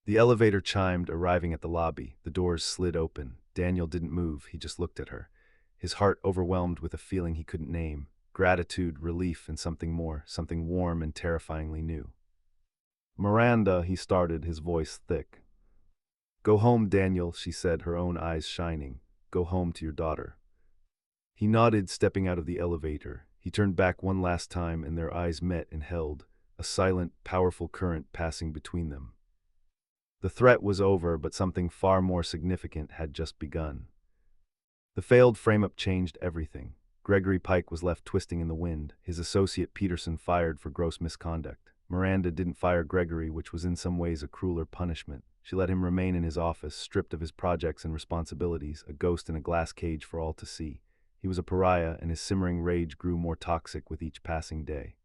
The elevator chimed, arriving at the lobby. The doors slid open. Daniel didn't move, he just looked at her. His heart overwhelmed with a feeling he couldn't name. Gratitude, relief, and something more, something warm and terrifyingly new. "Miranda," he started, his voice thick. "Go home, Daniel," she said, her own eyes shining. "Go home to your daughter." He nodded, stepping out of the elevator. He turned back one last time, and their eyes met and held, a silent, powerful current passing between them. The threat was over, but something far more significant had just begun. The failed frame-up changed everything. Gregory Pike was left twisting in the wind, his associate Peterson fired for gross misconduct. Miranda didn't fire Gregory, which was in some ways a crueler punishment. She let him remain in his office, stripped of his projects and responsibilities, a ghost in a glass cage for all to see. He was a pariah, and his simmering rage grew more toxic with each passing day.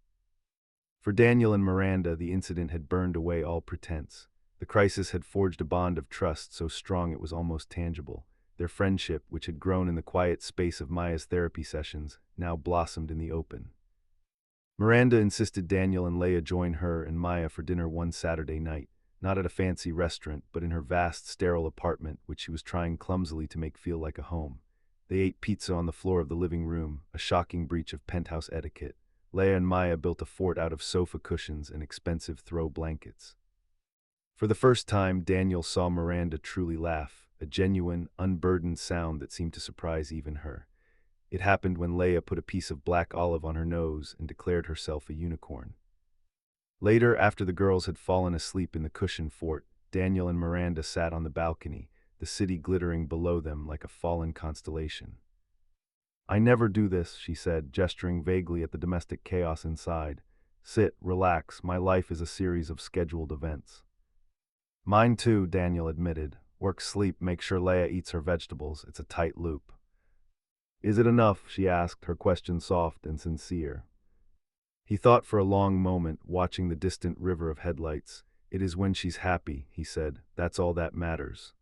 For Daniel and Miranda, the incident had burned away all pretense. The crisis had forged a bond of trust so strong it was almost tangible. Their friendship, which had grown in the quiet space of Maya's therapy sessions, now blossomed in the open. Miranda insisted Daniel and Leia join her and Maya for dinner one Saturday night, not at a fancy restaurant, but in her vast, sterile apartment, which she was trying clumsily to make feel like a home. They ate pizza on the floor of the living room, a shocking breach of penthouse etiquette. Leia and Maya built a fort out of sofa cushions and expensive throw blankets. For the first time, Daniel saw Miranda truly laugh, a genuine, unburdened sound that seemed to surprise even her. It happened when Leia put a piece of black olive on her nose and declared herself a unicorn. Later, after the girls had fallen asleep in the cushion fort, Daniel and Miranda sat on the balcony, the city glittering below them like a fallen constellation. "I never do this," she said, gesturing vaguely at the domestic chaos inside. "Sit, relax, my life is a series of scheduled events." "Mine too," Daniel admitted. "Work, sleep, make sure Leia eats her vegetables. It's a tight loop." "Is it enough?" she asked, her question soft and sincere. He thought for a long moment, watching the distant river of headlights. "It is when she's happy," he said. "That's all that matters."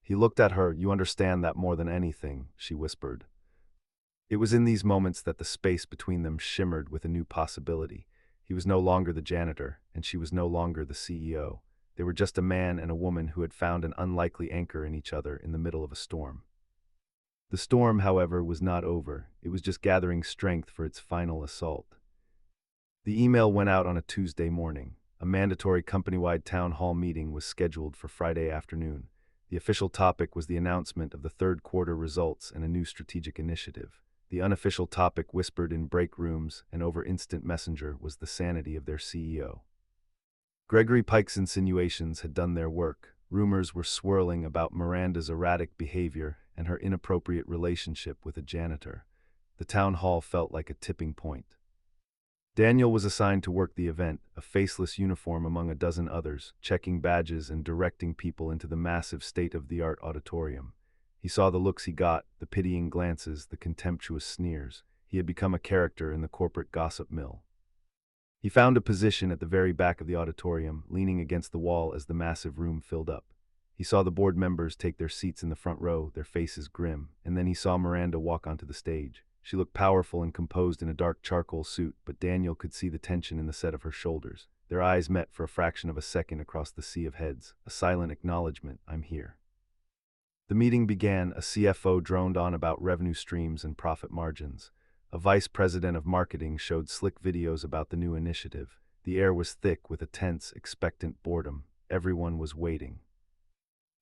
He looked at her. "You understand that more than anything," she whispered. It was in these moments that the space between them shimmered with a new possibility. He was no longer the janitor, and she was no longer the CEO. They were just a man and a woman who had found an unlikely anchor in each other in the middle of a storm. The storm, however, was not over. It was just gathering strength for its final assault. The email went out on a Tuesday morning. A mandatory company-wide town hall meeting was scheduled for Friday afternoon. The official topic was the announcement of the third quarter results and a new strategic initiative. The unofficial topic, whispered in break rooms and over instant messenger, was the sanity of their CEO. Gregory Pike's insinuations had done their work. Rumors were swirling about Miranda's erratic behavior and her inappropriate relationship with a janitor. The town hall felt like a tipping point. Daniel was assigned to work the event, a faceless uniform among a dozen others, checking badges and directing people into the massive state-of-the-art auditorium. He saw the looks he got, the pitying glances, the contemptuous sneers. He had become a character in the corporate gossip mill. He found a position at the very back of the auditorium, leaning against the wall as the massive room filled up. He saw the board members take their seats in the front row, their faces grim, and then he saw Miranda walk onto the stage. She looked powerful and composed in a dark charcoal suit, but Daniel could see the tension in the set of her shoulders. Their eyes met for a fraction of a second across the sea of heads, a silent acknowledgement, "I'm here." The meeting began. A CFO droned on about revenue streams and profit margins. A vice president of marketing showed slick videos about the new initiative. The air was thick with a tense, expectant boredom. Everyone was waiting.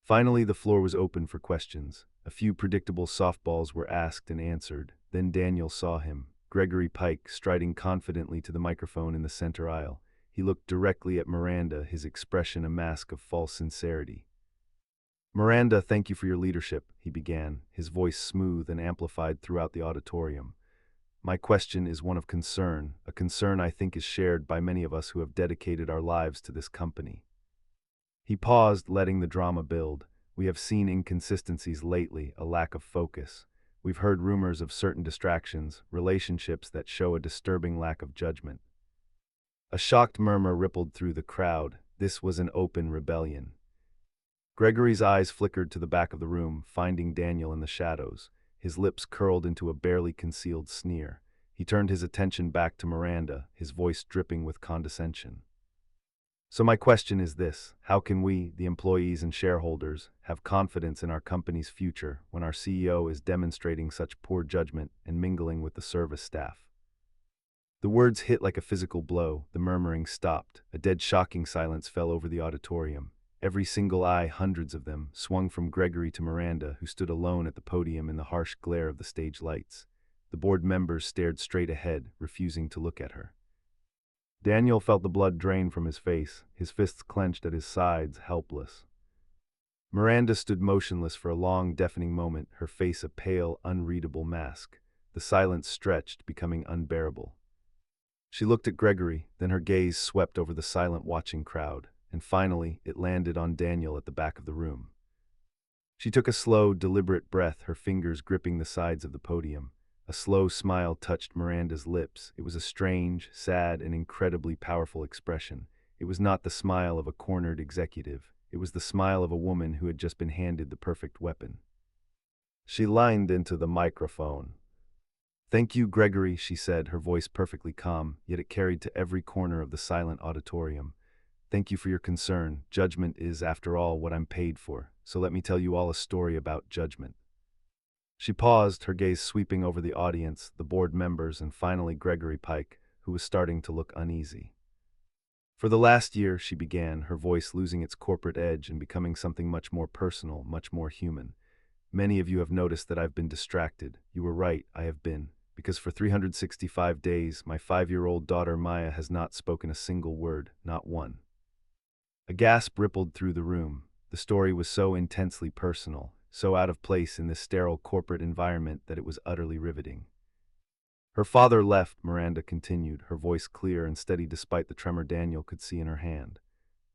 Finally, the floor was open for questions. A few predictable softballs were asked and answered. Then Daniel saw him, Gregory Pike, striding confidently to the microphone in the center aisle. He looked directly at Miranda, his expression a mask of false sincerity. "Miranda, thank you for your leadership," he began, his voice smooth and amplified throughout the auditorium. "My question is one of concern, a concern I think is shared by many of us who have dedicated our lives to this company." He paused, letting the drama build. "We have seen inconsistencies lately, a lack of focus. We've heard rumors of certain distractions, relationships that show a disturbing lack of judgment." A shocked murmur rippled through the crowd. This was an open rebellion. Gregory's eyes flickered to the back of the room, finding Daniel in the shadows. His lips curled into a barely concealed sneer. He turned his attention back to Miranda, his voice dripping with condescension. So my question is this: how can we, the employees and shareholders, have confidence in our company's future when our CEO is demonstrating such poor judgment and mingling with the service staff? The words hit like a physical blow. The murmuring stopped. A dead, shocking silence fell over the auditorium. Every single eye, hundreds of them, swung from Gregory to Miranda, who stood alone at the podium in the harsh glare of the stage lights. The board members stared straight ahead, refusing to look at her. Daniel felt the blood drain from his face, his fists clenched at his sides, helpless. Miranda stood motionless for a long, deafening moment, her face a pale, unreadable mask. The silence stretched, becoming unbearable. She looked at Gregory, then her gaze swept over the silent watching crowd, and finally it landed on Daniel at the back of the room. She took a slow, deliberate breath, her fingers gripping the sides of the podium. A slow smile touched Miranda's lips. It was a strange, sad, and incredibly powerful expression. It was not the smile of a cornered executive. It was the smile of a woman who had just been handed the perfect weapon. She leaned into the microphone. "Thank you, Gregory," she said, her voice perfectly calm, yet it carried to every corner of the silent auditorium. "Thank you for your concern. Judgment is, after all, what I'm paid for. So let me tell you all a story about judgment." She paused, her gaze sweeping over the audience, the board members, and finally Gregory Pike, who was starting to look uneasy. "For the last year," she began, her voice losing its corporate edge and becoming something much more personal, much more human. "Many of you have noticed that I've been distracted. You were right, I have been. Because for 365 days, my 5-year-old daughter Maya has not spoken a single word, not one." A gasp rippled through the room. The story was so intensely personal, so out of place in this sterile corporate environment that it was utterly riveting. "Her father left," Miranda continued, her voice clear and steady despite the tremor Daniel could see in her hand.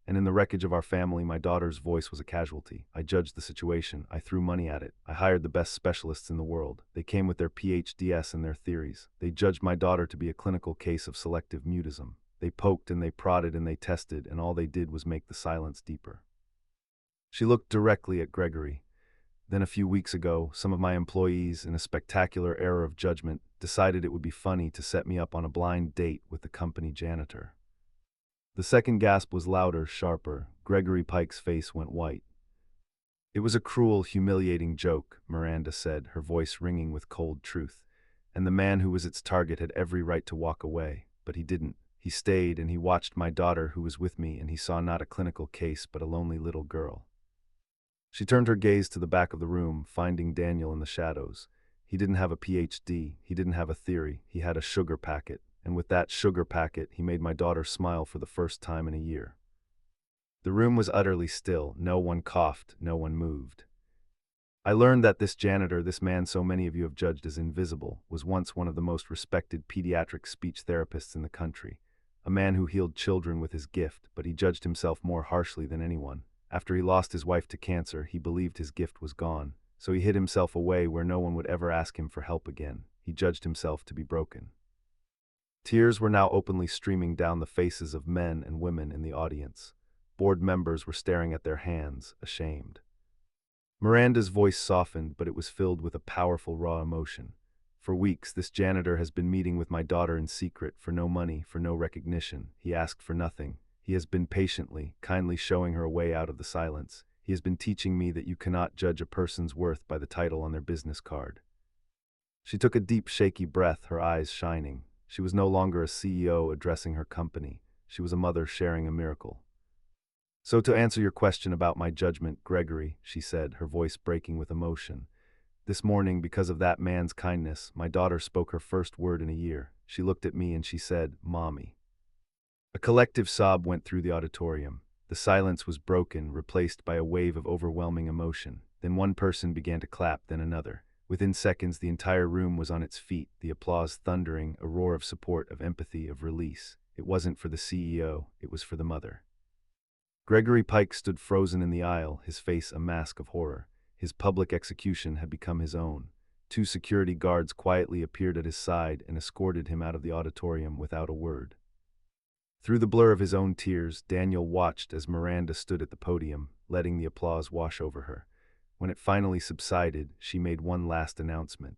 "And in the wreckage of our family, my daughter's voice was a casualty. I judged the situation. I threw money at it. I hired the best specialists in the world. They came with their PhDs and their theories. They judged my daughter to be a clinical case of selective mutism. They poked and they prodded and they tested, and all they did was make the silence deeper." She looked directly at Gregory. "Then a few weeks ago, some of my employees, in a spectacular error of judgment, decided it would be funny to set me up on a blind date with the company janitor." The second gasp was louder, sharper. Gregory Pike's face went white. "It was a cruel, humiliating joke," Miranda said, her voice ringing with cold truth. "And the man who was its target had every right to walk away. But he didn't. He stayed and he watched my daughter who was with me, and he saw not a clinical case but a lonely little girl." She turned her gaze to the back of the room, finding Daniel in the shadows. He didn't have a PhD, he didn't have a theory, he had a sugar packet. And with that sugar packet, he made my daughter smile for the first time in a year. The room was utterly still. No one coughed, no one moved. "I learned that this janitor, this man so many of you have judged as invisible, was once one of the most respected pediatric speech therapists in the country. A man who healed children with his gift, but he judged himself more harshly than anyone. After he lost his wife to cancer, he believed his gift was gone, so he hid himself away where no one would ever ask him for help again. He judged himself to be broken." Tears were now openly streaming down the faces of men and women in the audience. Board members were staring at their hands, ashamed. Miranda's voice softened, but it was filled with a powerful, raw emotion. "For weeks, this janitor has been meeting with my daughter in secret, for no money, for no recognition. He asked for nothing. He has been patiently, kindly showing her a way out of the silence. He has been teaching me that you cannot judge a person's worth by the title on their business card." She took a deep, shaky breath, her eyes shining. She was no longer a CEO addressing her company. She was a mother sharing a miracle. "So to answer your question about my judgment, Gregory," she said, her voice breaking with emotion, "this morning, because of that man's kindness, my daughter spoke her first word in a year. She looked at me and she said, 'Mommy.'" A collective sob went through the auditorium. The silence was broken, replaced by a wave of overwhelming emotion. Then one person began to clap, then another. Within seconds, the entire room was on its feet, the applause thundering, a roar of support, of empathy, of release. It wasn't for the CEO, it was for the mother. Gregory Pike stood frozen in the aisle, his face a mask of horror. His public execution had become his own. 2 security guards quietly appeared at his side and escorted him out of the auditorium without a word. Through the blur of his own tears, Daniel watched as Miranda stood at the podium, letting the applause wash over her. When it finally subsided, she made one last announcement.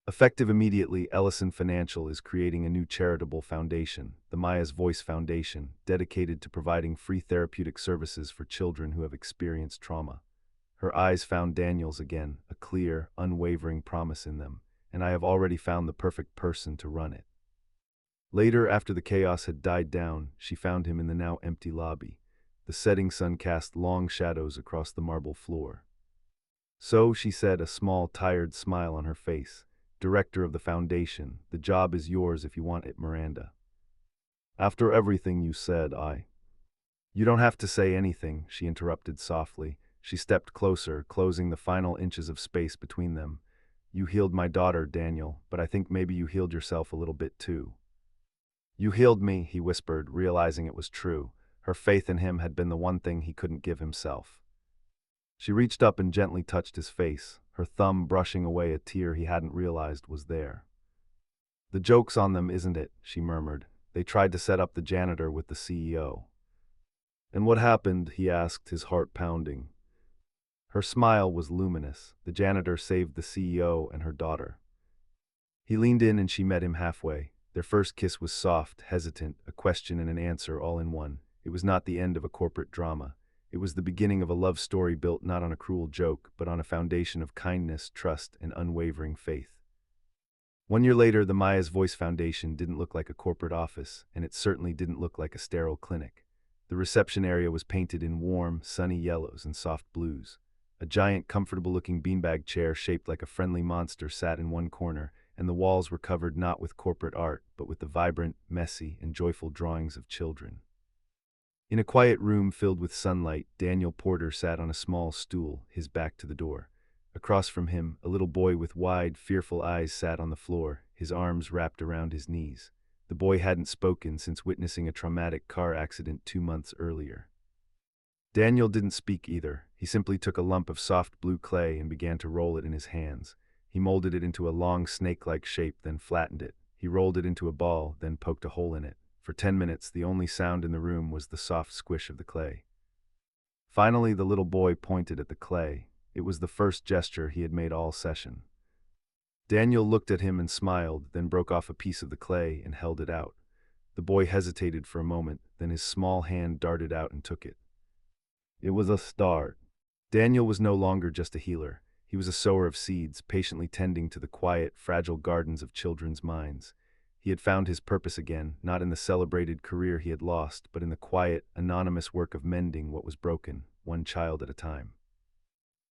Effective immediately, Ellison Financial is creating a new charitable foundation, the Maya's Voice Foundation, dedicated to providing free therapeutic services for children who have experienced trauma. Her eyes found Daniel's again, a clear, unwavering promise in them, and I have already found the perfect person to run it. Later, after the chaos had died down, she found him in the now empty lobby. The setting sun cast long shadows across the marble floor. "So," she said, a small, tired smile on her face, "Director of the foundation, the job is yours if you want it, Miranda." "After everything you said, You don't have to say anything," she interrupted softly. She stepped closer, closing the final inches of space between them. "You healed my daughter, Daniel, but I think maybe you healed yourself a little bit too." "You healed me," he whispered, realizing it was true. Her faith in him had been the one thing he couldn't give himself. She reached up and gently touched his face, her thumb brushing away a tear he hadn't realized was there. "The joke's on them, isn't it?" she murmured. "They tried to set up the janitor with the CEO." "And what happened?" he asked, his heart pounding. Her smile was luminous. The janitor saved the CEO and her daughter. He leaned in and she met him halfway. Their first kiss was soft, hesitant, a question and an answer all in one. It was not the end of a corporate drama. It was the beginning of a love story built not on a cruel joke, but on a foundation of kindness, trust, and unwavering faith. 1 year later, the Maya's Voice Foundation didn't look like a corporate office, and it certainly didn't look like a sterile clinic. The reception area was painted in warm, sunny yellows and soft blues. A giant, comfortable-looking beanbag chair shaped like a friendly monster sat in one corner, and the walls were covered not with corporate art, but with the vibrant, messy, and joyful drawings of children. In a quiet room filled with sunlight, Daniel Porter sat on a small stool, his back to the door. Across from him, a little boy with wide, fearful eyes sat on the floor, his arms wrapped around his knees. The boy hadn't spoken since witnessing a traumatic car accident 2 months earlier. Daniel didn't speak either. He simply took a lump of soft blue clay and began to roll it in his hands. He molded it into a long snake-like shape, then flattened it. He rolled it into a ball, then poked a hole in it. For 10 minutes, the only sound in the room was the soft squish of the clay. Finally, the little boy pointed at the clay. It was the first gesture he had made all session. Daniel looked at him and smiled, then broke off a piece of the clay and held it out. The boy hesitated for a moment, then his small hand darted out and took it. It was a start. Daniel was no longer just a healer. He was a sower of seeds, patiently tending to the quiet, fragile gardens of children's minds. He had found his purpose again, not in the celebrated career he had lost, but in the quiet, anonymous work of mending what was broken, one child at a time.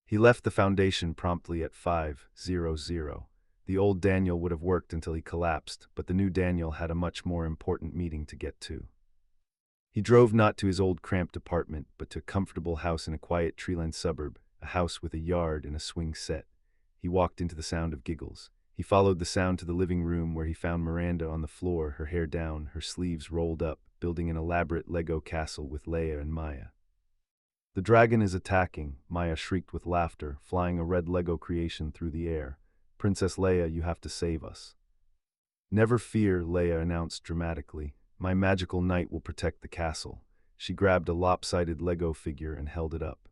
He left the foundation promptly at 5:00. The old Daniel would have worked until he collapsed, but the new Daniel had a much more important meeting to get to. He drove not to his old cramped apartment, but to a comfortable house in a quiet tree-lined suburb, a house with a yard and a swing set. He walked into the sound of giggles. He followed the sound to the living room where he found Miranda on the floor, her hair down, her sleeves rolled up, building an elaborate Lego castle with Leia and Maya. "The dragon is attacking," Maya shrieked with laughter, flying a red Lego creation through the air. "Princess Leia, you have to save us." "Never fear," Leia announced dramatically. "My magical knight will protect the castle." She grabbed a lopsided Lego figure and held it up.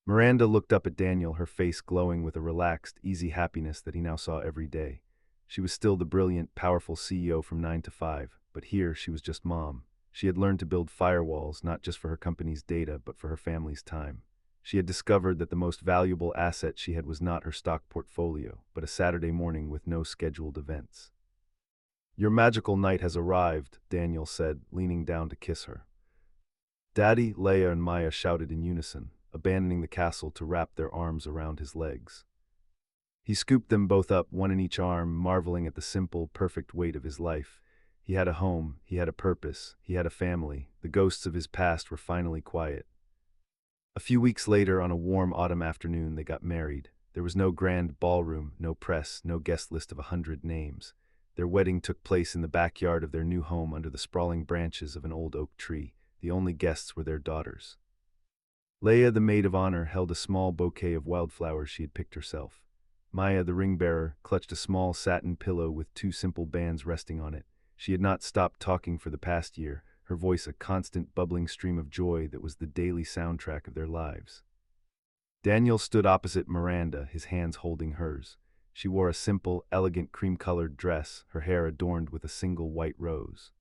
Miranda looked up at Daniel, her face glowing with a relaxed, easy happiness that he now saw every day. She was still the brilliant, powerful CEO from 9 to 5, but here she was just mom. She had learned to build firewalls, not just for her company's data, but for her family's time. She had discovered that the most valuable asset she had was not her stock portfolio, but a Saturday morning with no scheduled events. "Your magical night has arrived," Daniel said, leaning down to kiss her. "Daddy," Leia and Maya shouted in unison, abandoning the castle to wrap their arms around his legs. He scooped them both up, one in each arm, marveling at the simple, perfect weight of his life. He had a home, he had a purpose, he had a family. The ghosts of his past were finally quiet. A few weeks later, on a warm autumn afternoon, they got married. There was no grand ballroom, no press, no guest list of 100 names. Their wedding took place in the backyard of their new home under the sprawling branches of an old oak tree. The only guests were their daughters. Leia, the maid of honor, held a small bouquet of wildflowers she had picked herself. Maya, the ring-bearer, clutched a small satin pillow with 2 simple bands resting on it. She had not stopped talking for the past year, her voice a constant bubbling stream of joy that was the daily soundtrack of their lives. Daniel stood opposite Miranda, his hands holding hers. She wore a simple, elegant cream-colored dress, her hair adorned with a single white rose.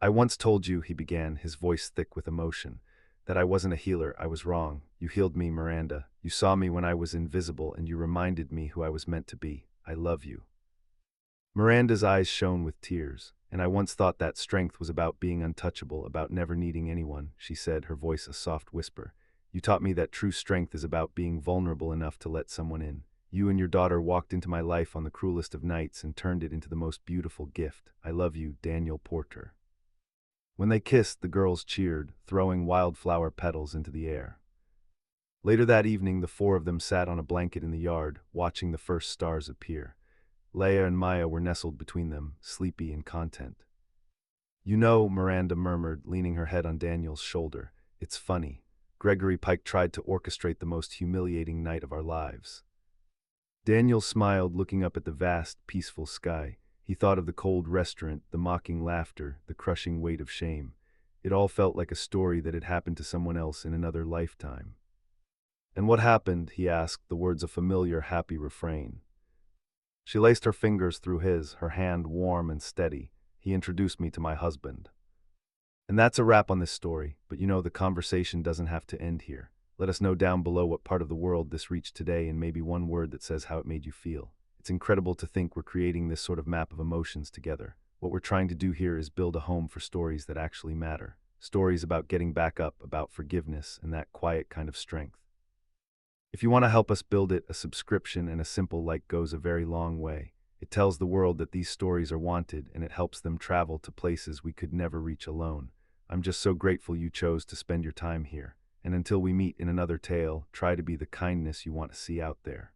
"I once told you," he began, his voice thick with emotion, "that I wasn't a healer. I was wrong. You healed me, Miranda. You saw me when I was invisible, and you reminded me who I was meant to be. I love you." Miranda's eyes shone with tears. "And I once thought that strength was about being untouchable, about never needing anyone," she said, her voice a soft whisper. "You taught me that true strength is about being vulnerable enough to let someone in. You and your daughter walked into my life on the cruelest of nights and turned it into the most beautiful gift. I love you, Daniel Porter." When they kissed, the girls cheered, throwing wildflower petals into the air. Later that evening, the four of them sat on a blanket in the yard, watching the first stars appear. Leia and Maya were nestled between them, sleepy and content. "You know," Miranda murmured, leaning her head on Daniel's shoulder, "it's funny. Gregory Pike tried to orchestrate the most humiliating night of our lives." Daniel smiled, looking up at the vast, peaceful sky. He thought of the cold restaurant, the mocking laughter, the crushing weight of shame. It all felt like a story that had happened to someone else in another lifetime. "And what happened?" he asked, the words a familiar, happy refrain. She laced her fingers through his, her hand warm and steady. "He introduced me to my husband." And that's a wrap on this story, but you know the conversation doesn't have to end here. Let us know down below what part of the world this reached today and maybe one word that says how it made you feel. It's incredible to think we're creating this sort of map of emotions together. What we're trying to do here is build a home for stories that actually matter. Stories about getting back up, about forgiveness, and that quiet kind of strength. If you want to help us build it, a subscription and a simple like goes a very long way. It tells the world that these stories are wanted, and it helps them travel to places we could never reach alone. I'm just so grateful you chose to spend your time here. And until we meet in another tale, try to be the kindness you want to see out there.